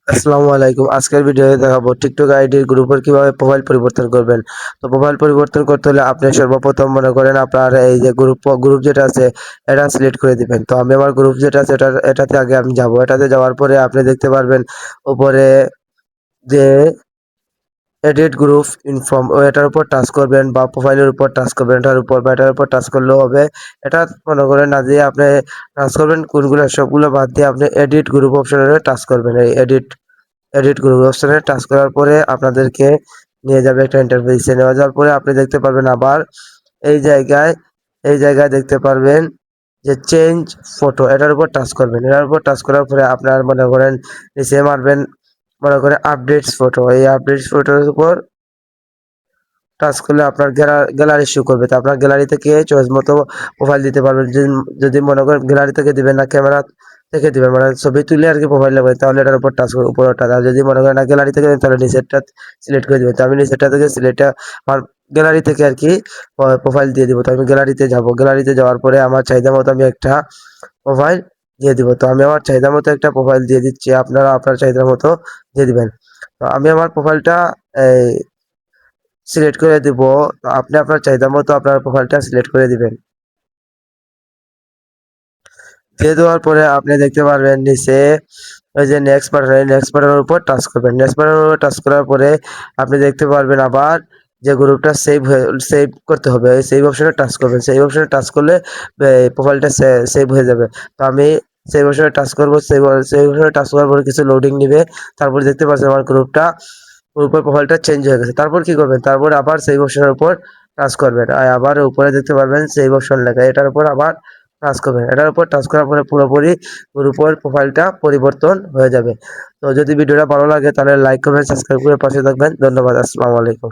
আসসালামু আলাইকুম। আজকের ভিডিওতে দেখাবো টিকটক আইডির গ্রুপের কিভাবে প্রোফাইল পরিবর্তন করবেন। তো প্রোফাইল পরিবর্তন করতে হলে আপনি সর্বপ্রথম মনে করেন আপনার এই যে গ্রুপ যেটা আছে এটা সিলেক্ট করে দিবেন। তো আমি আমার গ্রুপ যেটা আছে এটাতে আগে আমি যাব। এটাতে যাওয়ার পরে আপনি দেখতে পারবেন উপরে যে এডিট গ্রুপ ইনফর্ম এটার উপর টাচ করবেন বা প্রোফাইলের উপর টাচ করবেন এটার উপর বা এটার উপর টাচ করলেও হবে। এটা মনে করেন না দিয়ে আপনি টাচ করবেন কোনগুলো সবগুলো বাদ দিয়ে আপনি এডিট গ্রুপ অপশনে টাচ করবেন। এই এডিট গ্রুপ অপশনে টাচ করার পরে আপনাদেরকে নিয়ে যাবে একটা ইন্টারফেসে। নেওয়া যাওয়ার পরে আপনি দেখতে পারবেন আবার এই জায়গায় এই জায়গায় দেখতে পারবেন যে চেঞ্জ ফটো এটার উপর টাচ করবেন। এটার উপর টাচ করার পরে আপনার মনে করেন নিচে মারবেন মনে করেন আপডেটস ফটো। এই আপডেটস ফটোর উপর টাচ করলে আপনার গ্যালারি শো করবে। তো আপনার গ্যালারি থেকে চয়েস মতো প্রোফাইল দিতে পারবেন। যদি মনে করেন গ্যালারি থেকে দিবেন না ক্যামেরা থেকে দিবেন মানে ছবি তুলে আর কি প্রোফাইল লাগবে তাহলে এটার উপর টাচ করে উপরটা। আর যদি মনে করেন না গ্যালারি থেকে দিবেন তাহলে নিচেরটা সিলেক্ট করে দিবেন। তো আমি নিচেরটা থেকে সিলেক্টটা আমার গ্যালারি থেকে আর কি প্রোফাইল দিয়ে দিব। তো আমি গ্যালারিতে যাব। গ্যালারিতে যাওয়ার পরে আমার চাহিদা মতো আমি একটা প্রোফাইল দিয়ে দিব। তো আমি আমার চাহিদা মতো একটা প্রোফাইল দিয়ে দিচ্ছি। আপনারা আপনার চাহিদা মতো দিয়ে দিবেন। তো আমি আমার প্রোফাইলটা এই সিলেক্ট করে দিব। তো আপনি আপনার চাহিদা মতো আপনার প্রোফাইলটা সিলেক্ট করে দিবেন। দিয়ে দেওয়ার পরে আপনি দেখতে পারবেন নিচে ওই যে নেক্সট বাটনের উপর টাচ করবেন। নেক্সট বাটনের উপর টাচ করার পরে আপনি দেখতে পারবেন আবার যে গ্রুপটা সেভ করতে হবে এই সেভ অপশনে টাচ করবেন। সেভ অপশনে টাচ করলে প্রোফাইলটা সেভ হয়ে যাবে। তো আমি সেভ অপশনে টাচ করবো। সেভ অপশনে টাচ করার পরে কিছু লোডিং নিবে। তারপর দেখতে পাচ্ছেন আমার গ্রুপের প্রোফাইলটা চেঞ্জ হয়ে গেছে। তারপর কি করবেন? তারপর আবার সেভ অপশনের উপর টাচ করবেন। আর আবার উপরে দেখতে পারবেন সেভ অপশন লেখা। এটার উপর আবার টাচ করবেন। এটার উপর টাচ করার পরে পুরোপুরি গ্রুপের প্রোফাইলটা পরিবর্তন হয়ে যাবে। তো যদি ভিডিওটা ভালো লাগে তাহলে লাইক কমেন্ট সাবস্ক্রাইব করে পাশে থাকবেন। ধন্যবাদ। আসসালামু আলাইকুম।